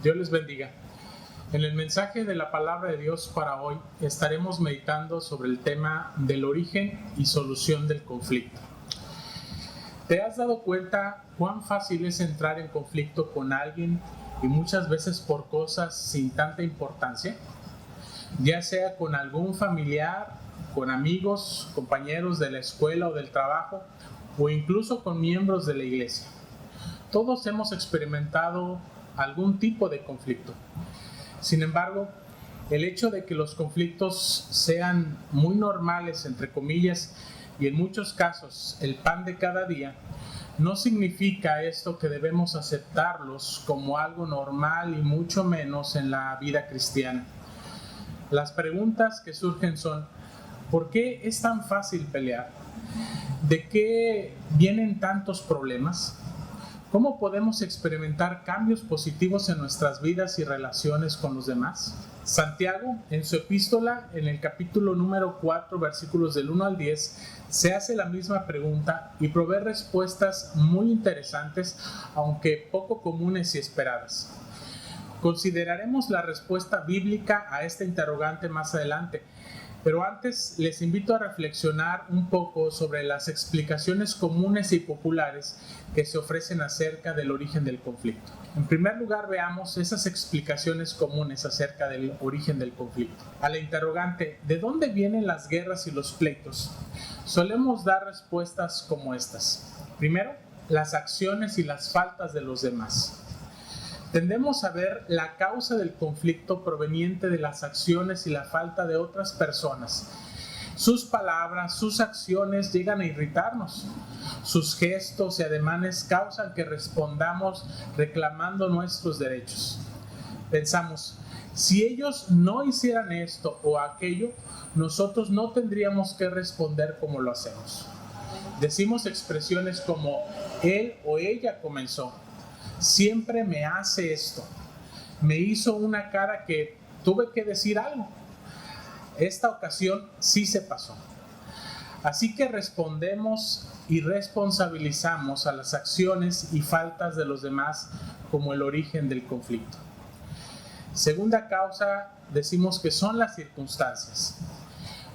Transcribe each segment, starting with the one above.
Dios les bendiga. En el mensaje de la palabra de Dios para hoy estaremos meditando sobre el tema del origen y solución del conflicto. ¿Te has dado cuenta cuán fácil es entrar en conflicto con alguien y muchas veces por cosas sin tanta importancia? Ya sea con algún familiar, con amigos, compañeros de la escuela o del trabajo, o incluso con miembros de la iglesia. Todos hemos experimentado algún tipo de conflicto. Sin embargo, el hecho de que los conflictos sean muy normales, entre comillas, y en muchos casos el pan de cada día, no significa esto que debemos aceptarlos como algo normal y mucho menos en la vida cristiana. Las preguntas que surgen son: ¿por qué es tan fácil pelear? ¿De qué vienen tantos problemas? ¿Cómo podemos experimentar cambios positivos en nuestras vidas y relaciones con los demás? Santiago, en su epístola, en el capítulo número 4, versículos del 1 al 10, se hace la misma pregunta y provee respuestas muy interesantes, aunque poco comunes y esperadas. Consideraremos la respuesta bíblica a esta interrogante más adelante, pero antes les invito a reflexionar un poco sobre las explicaciones comunes y populares que se ofrecen acerca del origen del conflicto. En primer lugar, veamos esas explicaciones comunes acerca del origen del conflicto. A la interrogante, ¿de dónde vienen las guerras y los pleitos?, solemos dar respuestas como estas. Primero, las acciones y las faltas de los demás. Tendemos a ver la causa del conflicto proveniente de las acciones y la falta de otras personas. Sus palabras, sus acciones llegan a irritarnos. Sus gestos y ademanes causan que respondamos reclamando nuestros derechos. Pensamos, si ellos no hicieran esto o aquello, nosotros no tendríamos que responder como lo hacemos. Decimos expresiones como él o ella comenzó. Siempre me hace esto. Me hizo una cara que tuve que decir algo. Esta ocasión sí se pasó. Así que respondemos y responsabilizamos a las acciones y faltas de los demás como el origen del conflicto. Segunda causa, decimos que son las circunstancias.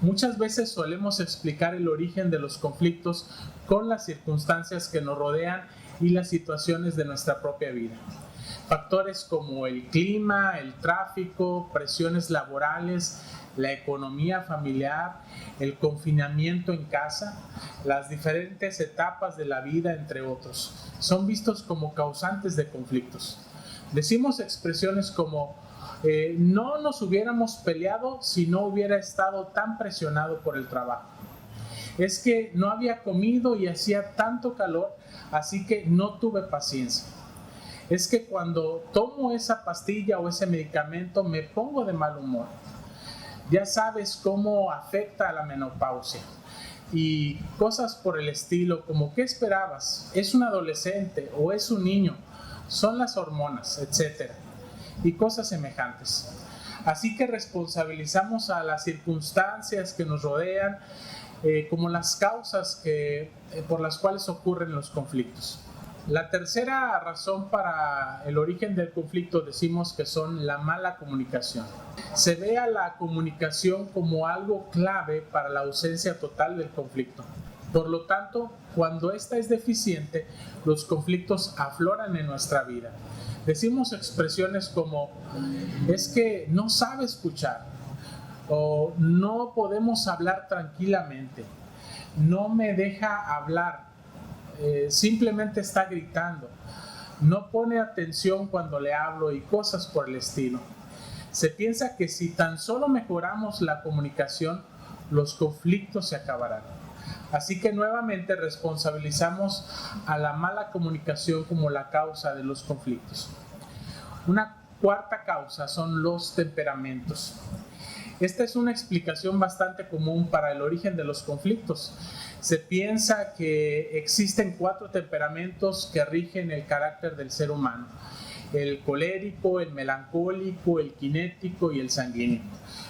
Muchas veces solemos explicar el origen de los conflictos con las circunstancias que nos rodean y las situaciones de nuestra propia vida. Factores como el clima, el tráfico, presiones laborales, la economía familiar, el confinamiento en casa, las diferentes etapas de la vida, entre otros, son vistos como causantes de conflictos. Decimos expresiones como no nos hubiéramos peleado si no hubiera estado tan presionado por el trabajo. Es que no había comido y hacía tanto calor, así que no tuve paciencia. Es que cuando tomo esa pastilla o ese medicamento me pongo de mal humor. Ya sabes cómo afecta a la menopausia. Y cosas por el estilo como ¿qué esperabas? ¿Es un adolescente o es un niño? Son las hormonas, etc. Y cosas semejantes. Así que responsabilizamos a las circunstancias que nos rodean como las causas por las cuales ocurren los conflictos. La tercera razón para el origen del conflicto decimos que son la mala comunicación. Se ve a la comunicación como algo clave para la ausencia total del conflicto. Por lo tanto, cuando esta es deficiente, los conflictos afloran en nuestra vida. Decimos expresiones como es que no sabe escuchar, o no podemos hablar tranquilamente, no me deja hablar, simplemente está gritando, no pone atención cuando le hablo y cosas por el estilo. Se piensa que si tan solo mejoramos la comunicación, los conflictos se acabarán. Así que nuevamente responsabilizamos a la mala comunicación como la causa de los conflictos. Una cuarta causa son los temperamentos. Esta es una explicación bastante común para el origen de los conflictos. Se piensa que existen 4 temperamentos que rigen el carácter del ser humano el colérico, el melancólico, el cinético y el sanguíneo.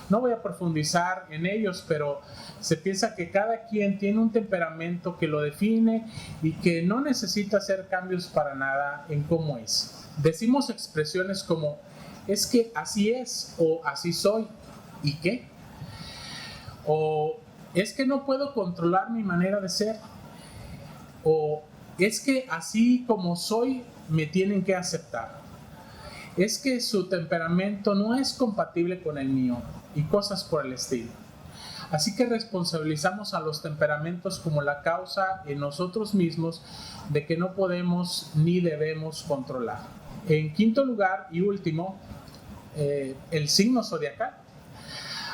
No voy a profundizar en ellos, pero se piensa que cada quien tiene un temperamento que lo define y que no necesita hacer cambios para nada en cómo es. Decimos expresiones como, es que así es, o así soy, ¿y qué? O es que no puedo controlar mi manera de ser, o es que así como soy me tienen que aceptar, es que su temperamento no es compatible con el mío, y cosas por el estilo. Así que responsabilizamos a los temperamentos como la causa en nosotros mismos de que no podemos ni debemos controlar. En quinto lugar y último, el signo zodiacal.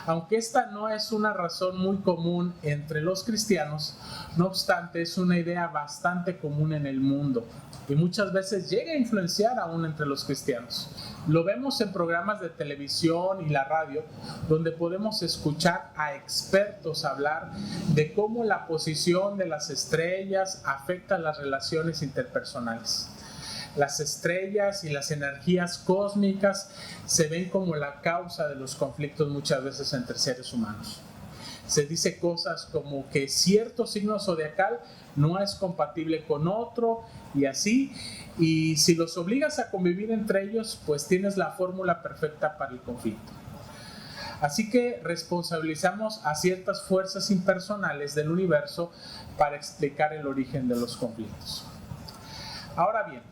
Aunque esta no es una razón muy común entre los cristianos, no obstante es una idea bastante común en el mundo y muchas veces llega a influenciar aún entre los cristianos. Lo vemos en programas de televisión y la radio, donde podemos escuchar a expertos hablar de cómo la posición de las estrellas afecta las relaciones interpersonales. Las estrellas y las energías cósmicas se ven como la causa de los conflictos muchas veces entre seres humanos. Se dice cosas como que cierto signo zodiacal no es compatible con otro y así, y si los obligas a convivir entre ellos, pues tienes la fórmula perfecta para el conflicto. Así que responsabilizamos a ciertas fuerzas impersonales del universo para explicar el origen de los conflictos. Ahora bien,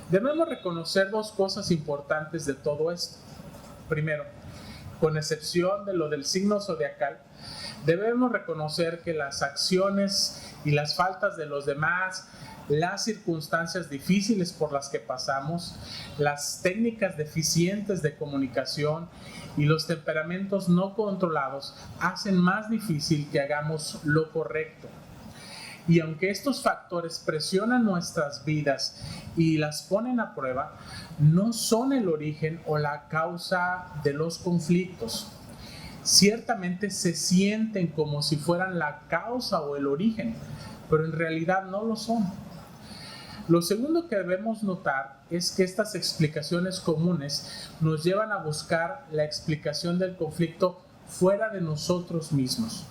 debemos reconocer dos cosas importantes de todo esto. Primero, con excepción de lo del signo zodiacal, debemos reconocer que las acciones y las faltas de los demás, las circunstancias difíciles por las que pasamos, las técnicas deficientes de comunicación y los temperamentos no controlados hacen más difícil que hagamos lo correcto. Y aunque estos factores presionan nuestras vidas y las ponen a prueba, no son el origen o la causa de los conflictos. Ciertamente se sienten como si fueran la causa o el origen, pero en realidad no lo son. Lo segundo que debemos notar es que estas explicaciones comunes nos llevan a buscar la explicación del conflicto fuera de nosotros mismos.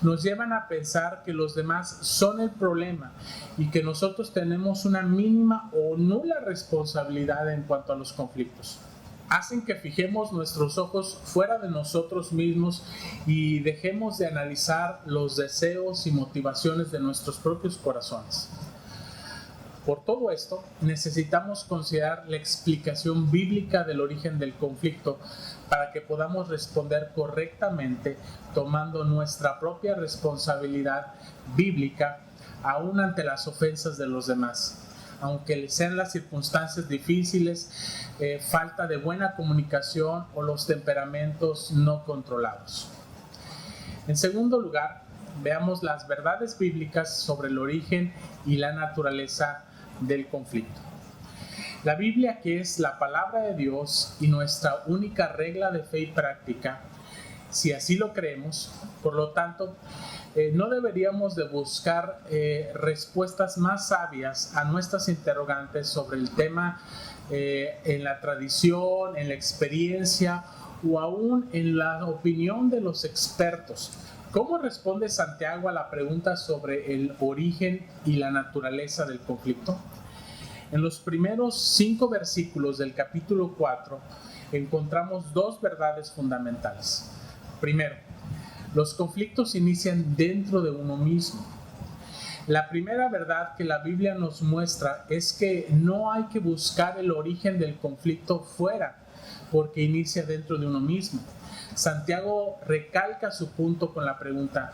Nos llevan a pensar que los demás son el problema y que nosotros tenemos una mínima o nula responsabilidad en cuanto a los conflictos. Hacen que fijemos nuestros ojos fuera de nosotros mismos y dejemos de analizar los deseos y motivaciones de nuestros propios corazones. Por todo esto, necesitamos considerar la explicación bíblica del origen del conflicto para que podamos responder correctamente tomando nuestra propia responsabilidad bíblica aún ante las ofensas de los demás. Aunque sean las circunstancias difíciles, falta de buena comunicación o los temperamentos no controlados. En segundo lugar, veamos las verdades bíblicas sobre el origen y la naturaleza del conflicto. La Biblia, que es la palabra de Dios y nuestra única regla de fe y práctica, si así lo creemos, por lo tanto, no deberíamos de buscar respuestas más sabias a nuestras interrogantes sobre el tema en la tradición, en la experiencia o aún en la opinión de los expertos. ¿Cómo responde Santiago a la pregunta sobre el origen y la naturaleza del conflicto? En los primeros 5 versículos del capítulo 4 encontramos dos verdades fundamentales. Primero, los conflictos inician dentro de uno mismo. La primera verdad que la Biblia nos muestra es que no hay que buscar el origen del conflicto fuera, porque inicia dentro de uno mismo. Santiago recalca su punto con la pregunta: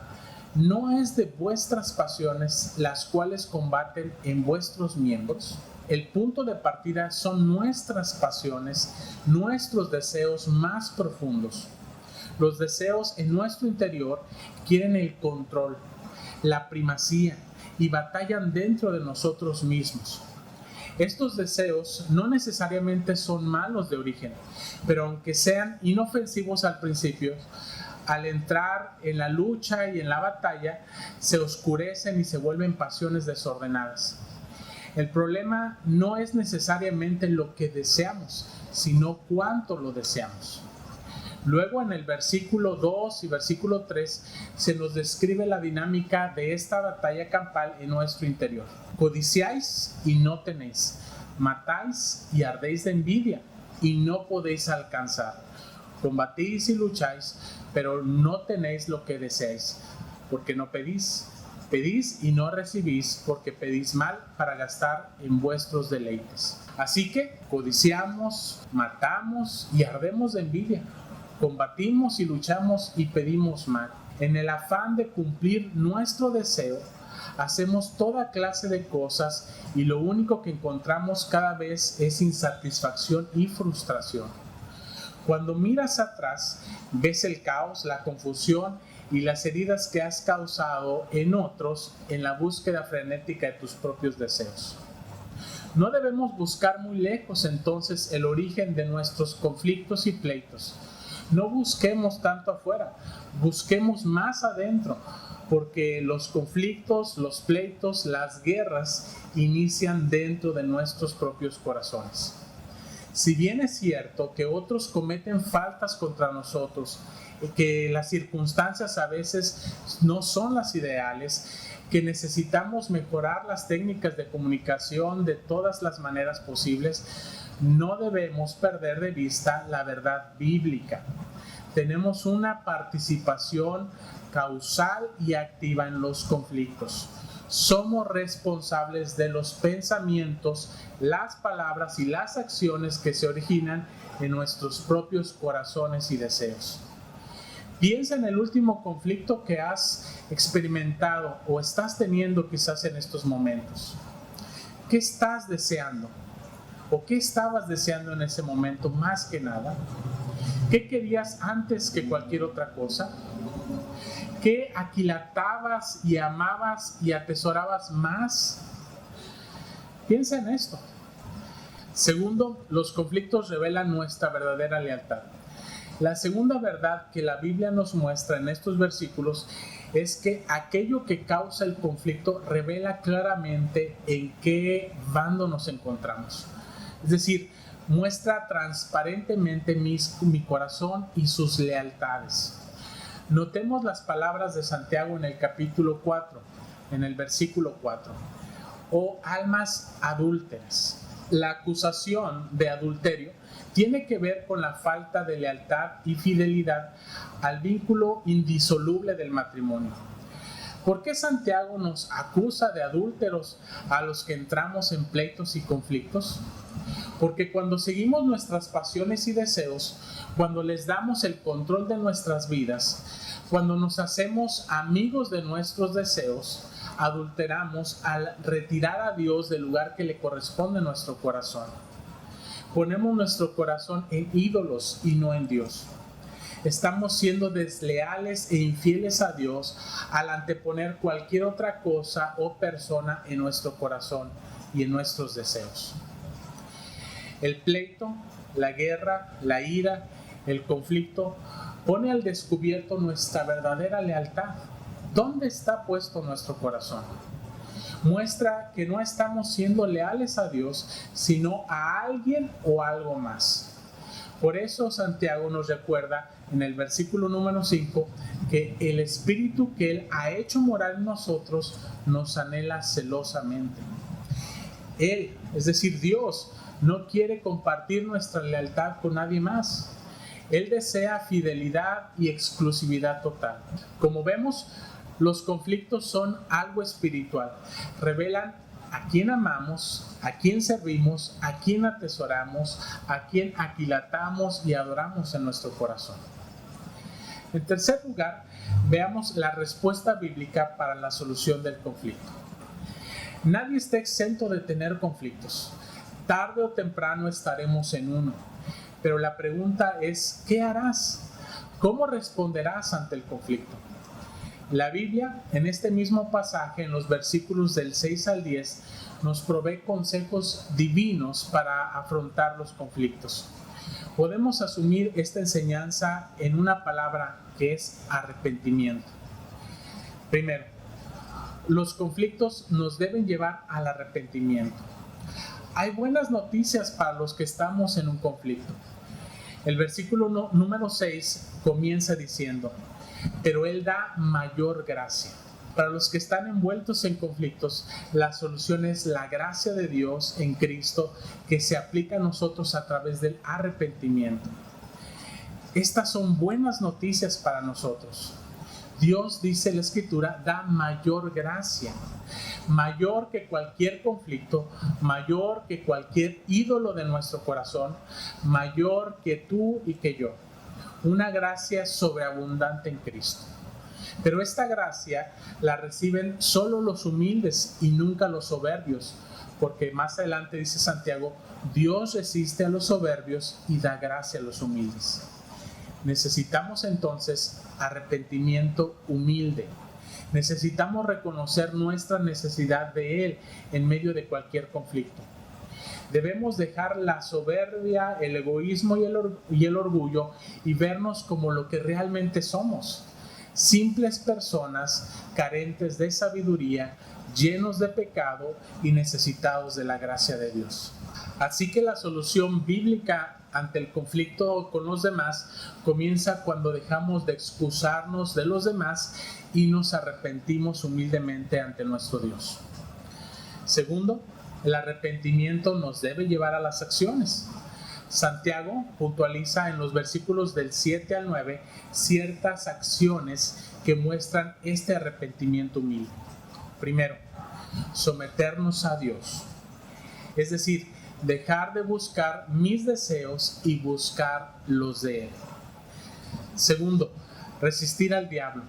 ¿no es de vuestras pasiones las cuales combaten en vuestros miembros? El punto de partida son nuestras pasiones, nuestros deseos más profundos. Los deseos en nuestro interior quieren el control, la primacía y batallan dentro de nosotros mismos. Estos deseos no necesariamente son malos de origen, pero aunque sean inofensivos al principio, al entrar en la lucha y en la batalla, se oscurecen y se vuelven pasiones desordenadas. El problema no es necesariamente lo que deseamos, sino cuánto lo deseamos. Luego en el versículo 2 y versículo 3 se nos describe la dinámica de esta batalla campal en nuestro interior. Codiciáis y no tenéis, matáis y ardéis de envidia y no podéis alcanzar. Combatís y lucháis, pero no tenéis lo que deseáis, porque no pedís. Pedís y no recibís, porque pedís mal para gastar en vuestros deleites. Así que codiciamos, matamos y ardemos de envidia. Combatimos y luchamos y pedimos mal. En el afán de cumplir nuestro deseo, hacemos toda clase de cosas y lo único que encontramos cada vez es insatisfacción y frustración. Cuando miras atrás, ves el caos, la confusión y las heridas que has causado en otros en la búsqueda frenética de tus propios deseos. No debemos buscar muy lejos entonces el origen de nuestros conflictos y pleitos. No busquemos tanto afuera, busquemos más adentro, porque los conflictos, los pleitos, las guerras inician dentro de nuestros propios corazones. Si bien es cierto que otros cometen faltas contra nosotros, que las circunstancias a veces no son las ideales, que necesitamos mejorar las técnicas de comunicación de todas las maneras posibles, no debemos perder de vista la verdad bíblica. Tenemos una participación causal y activa en los conflictos. Somos responsables de los pensamientos, las palabras y las acciones que se originan en nuestros propios corazones y deseos. Piensa en el último conflicto que has experimentado o estás teniendo quizás en estos momentos. ¿Qué estás deseando? ¿O qué estabas deseando en ese momento más que nada? ¿Qué querías antes que cualquier otra cosa? ¿Qué aquilatabas y amabas y atesorabas más? Piensa en esto. Segundo, los conflictos revelan nuestra verdadera lealtad. La segunda verdad que la Biblia nos muestra en estos versículos es que aquello que causa el conflicto revela claramente en qué bando nos encontramos. Es decir, muestra transparentemente mi corazón y sus lealtades. Notemos las palabras de Santiago en el capítulo 4, en el versículo 4. Oh almas adúlteras. La acusación de adulterio tiene que ver con la falta de lealtad y fidelidad al vínculo indisoluble del matrimonio. ¿Por qué Santiago nos acusa de adúlteros a los que entramos en pleitos y conflictos? Porque cuando seguimos nuestras pasiones y deseos, cuando les damos el control de nuestras vidas, cuando nos hacemos amigos de nuestros deseos, adulteramos al retirar a Dios del lugar que le corresponde a nuestro corazón. Ponemos nuestro corazón en ídolos y no en Dios. Estamos siendo desleales e infieles a Dios al anteponer cualquier otra cosa o persona en nuestro corazón y en nuestros deseos. El pleito, la guerra, la ira, el conflicto pone al descubierto nuestra verdadera lealtad. ¿Dónde está puesto nuestro corazón? Muestra que no estamos siendo leales a Dios, sino a alguien o algo más. Por eso Santiago nos recuerda en el versículo número 5 que el Espíritu que Él ha hecho morar en nosotros nos anhela celosamente. Él, es decir, Dios, no quiere compartir nuestra lealtad con nadie más. Él desea fidelidad y exclusividad total. Como vemos, los conflictos son algo espiritual. Revelan a quién amamos, a quién servimos, a quién atesoramos, a quién aquilatamos y adoramos en nuestro corazón. En tercer lugar, veamos la respuesta bíblica para la solución del conflicto. Nadie está exento de tener conflictos. Tarde o temprano estaremos en uno. Pero la pregunta es, ¿qué harás? ¿Cómo responderás ante el conflicto? La Biblia, en este mismo pasaje, en los versículos del 6 al 10, nos provee consejos divinos para afrontar los conflictos. Podemos asumir esta enseñanza en una palabra que es arrepentimiento. Primero, los conflictos nos deben llevar al arrepentimiento. Hay buenas noticias para los que estamos en un conflicto. El versículo número 6 comienza diciendo: pero Él da mayor gracia. Para los que están envueltos en conflictos, la solución es la gracia de Dios en Cristo, que se aplica a nosotros a través del arrepentimiento. Estas son buenas noticias para nosotros. Dios, dice la Escritura, da mayor gracia, mayor que cualquier conflicto, mayor que cualquier ídolo de nuestro corazón, mayor que tú y que yo. Una gracia sobreabundante en Cristo. Pero esta gracia la reciben solo los humildes y nunca los soberbios, porque más adelante dice Santiago: Dios resiste a los soberbios y da gracia a los humildes. Necesitamos entonces arrepentimiento humilde. Necesitamos reconocer nuestra necesidad de Él en medio de cualquier conflicto. Debemos dejar la soberbia, el egoísmo y el orgullo y vernos como lo que realmente somos: simples personas carentes de sabiduría, llenos de pecado y necesitados de la gracia de Dios. Así que la solución bíblica ante el conflicto con los demás comienza cuando dejamos de excusarnos de los demás y nos arrepentimos humildemente ante nuestro Dios. Segundo, el arrepentimiento nos debe llevar a las acciones. Santiago puntualiza en los versículos del 7 al 9 ciertas acciones que muestran este arrepentimiento humilde. Primero, someternos a Dios. Es decir, dejar de buscar mis deseos y buscar los de Él. Segundo, resistir al diablo.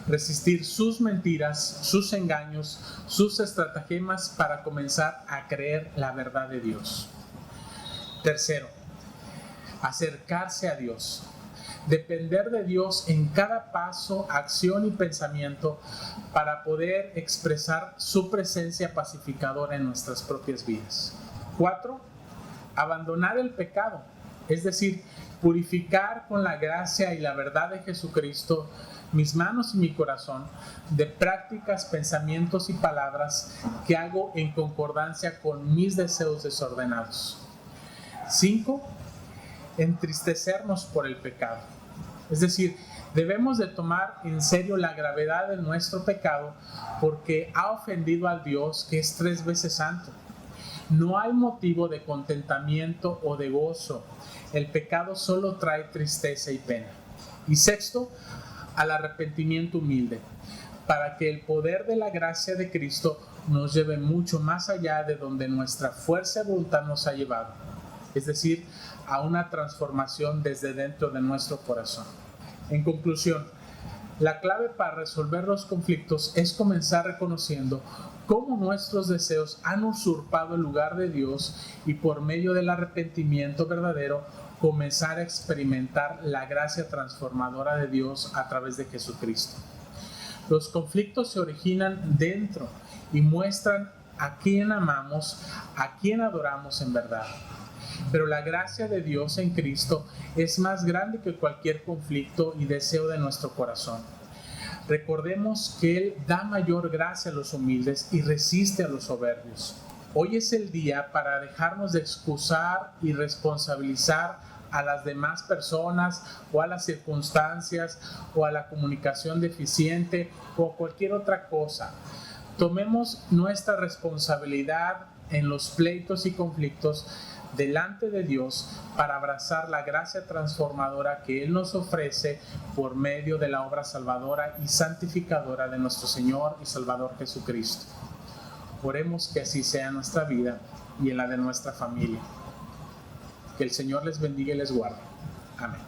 Resistir sus mentiras, sus engaños, sus estratagemas para comenzar a creer la verdad de Dios. Tercero, acercarse a Dios. Depender de Dios en cada paso, acción y pensamiento para poder expresar su presencia pacificadora en nuestras propias vidas. 4. Abandonar el pecado, es decir, purificar con la gracia y la verdad de Jesucristo mis manos y mi corazón de prácticas, pensamientos y palabras que hago en concordancia con mis deseos desordenados. 5. Entristecernos por el pecado. Es decir, debemos de tomar en serio la gravedad de nuestro pecado porque ha ofendido al Dios que es 3 veces santo. No hay motivo de contentamiento o de gozo. El pecado solo trae tristeza y pena. Y 6, al arrepentimiento humilde, para que el poder de la gracia de Cristo nos lleve mucho más allá de donde nuestra fuerza y voluntad nos ha llevado, es decir, a una transformación desde dentro de nuestro corazón. En conclusión, la clave para resolver los conflictos es comenzar reconociendo cómo nuestros deseos han usurpado el lugar de Dios y por medio del arrepentimiento verdadero comenzar a experimentar la gracia transformadora de Dios a través de Jesucristo. Los conflictos se originan dentro y muestran a quién amamos, a quién adoramos en verdad. Pero la gracia de Dios en Cristo es más grande que cualquier conflicto y deseo de nuestro corazón. Recordemos que Él da mayor gracia a los humildes y resiste a los soberbios. Hoy es el día para dejarnos de excusar y responsabilizar a las demás personas o a las circunstancias o a la comunicación deficiente o cualquier otra cosa. Tomemos nuestra responsabilidad en los pleitos y conflictos delante de Dios para abrazar la gracia transformadora que Él nos ofrece por medio de la obra salvadora y santificadora de nuestro Señor y Salvador Jesucristo. Oremos que así sea en nuestra vida y en la de nuestra familia. Que el Señor les bendiga y les guarde. Amén.